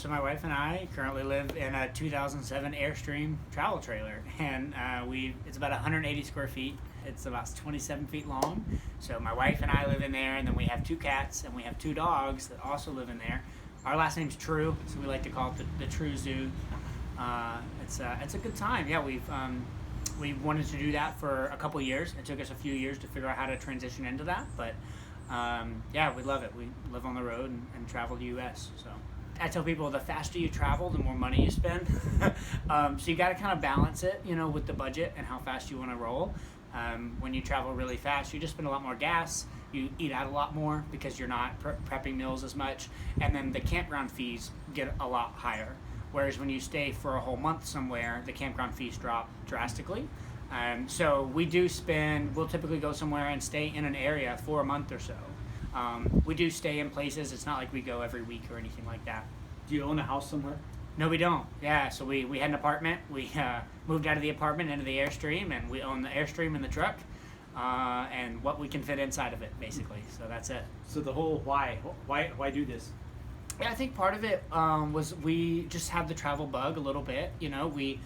So my wife and I currently live in a 2007 Airstream travel trailer, and it's about 180 square feet. It's about 27 feet long. So my wife and I live in there, and then we have 2 cats, and we have 2 dogs that also live in there. Our last name's True, so we like to call it the True Zoo. It's a good time. Yeah, we wanted to do that for a couple years. It took us a few years to figure out how to transition into that, but yeah, we love it. We live on the road and travel the U.S. So I tell people the faster you travel, the more money you spend. So you got to kind of balance it, with the budget and how fast you want to roll. When you travel really fast, you just spend a lot more gas. You eat out a lot more because you're not prepping meals as much, and then the campground fees get a lot higher. Whereas when you stay for a whole month somewhere, the campground fees drop drastically. So we'll typically go somewhere and stay in an area for a month or so. We do stay in places. It's not like we go every week or anything like that. Do you own a house somewhere? No, we don't. Yeah, so we had an apartment. We moved out of the apartment into the Airstream, and we own the Airstream and the truck, and what we can fit inside of it, basically. So that's it. So the whole why do this? Yeah, I think part of it was we just have the travel bug a little bit. We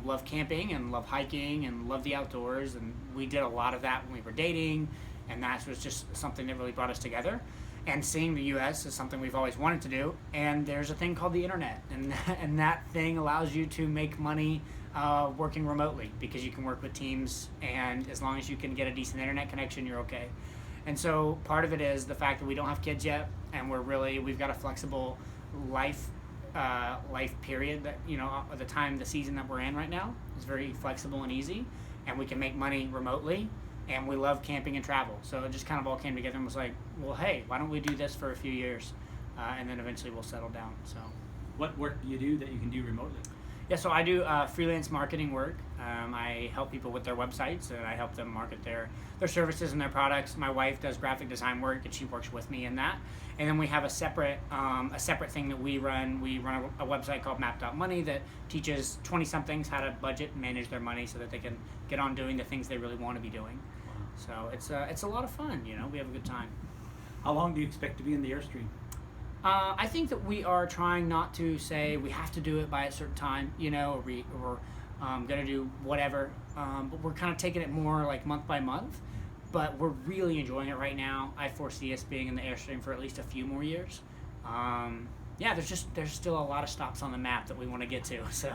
love camping and love hiking and love the outdoors, and we did a lot of that when we were dating, and that was just something that really brought us together. And seeing the U.S. is something we've always wanted to do, and there's a thing called the internet, and that thing allows you to make money working remotely, because you can work with teams, and as long as you can get a decent internet connection, you're okay. And so part of it is the fact that we don't have kids yet, and we've got a flexible life period that, the season that we're in right now is very flexible and easy, and we can make money remotely, and we love camping and travel. So it just kind of all came together and was like, well, hey, why don't we do this for a few years, and then eventually we'll settle down. So what work do you do that you can do remotely? Yeah, so I do freelance marketing work. I help people with their websites, and I help them market their services and their products. My wife does graphic design work, and she works with me in that. And then we have a separate thing that we run. We run a website called Map.money that teaches 20-somethings how to budget and manage their money so that they can get on doing the things they really want to be doing. So it's a lot of fun. We have a good time. How long do you expect to be in the Airstream? I think that we are trying not to say we have to do it by a certain time, or we're going to do whatever. But we're kind of taking it more like month by month. But we're really enjoying it right now. I foresee us being in the Airstream for at least a few more years. Yeah, there's still a lot of stops on the map that we want to get to. So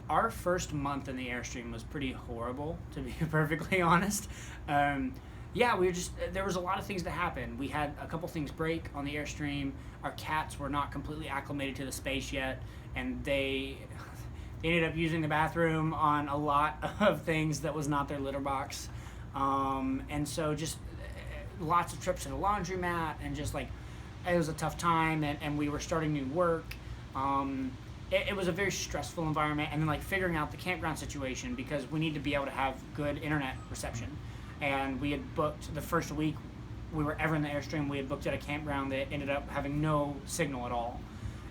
our first month in the Airstream was pretty horrible, to be perfectly honest. Yeah, there was a lot of things that happened. We had a couple things break on the Airstream. Our cats were not completely acclimated to the space yet, and they ended up using the bathroom on a lot of things that was not their litter box. And so just lots of trips to the laundromat, and just like, it was a tough time, and we were starting new work. It was a very stressful environment, and then like figuring out the campground situation, because we need to be able to have good internet reception. And we had booked the first week we were ever in the Airstream, we had booked at a campground that ended up having no signal at all.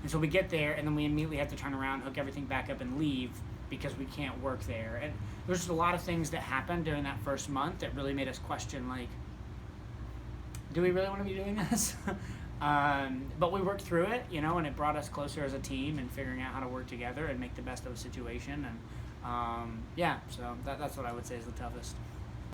And so we get there, and then we immediately have to turn around, hook everything back up, and leave because we can't work there. And there's just a lot of things that happened during that first month that really made us question, like, do we really want to be doing this? But we worked through it, and it brought us closer as a team and figuring out how to work together and make the best of a situation. And yeah, so that's what I would say is the toughest.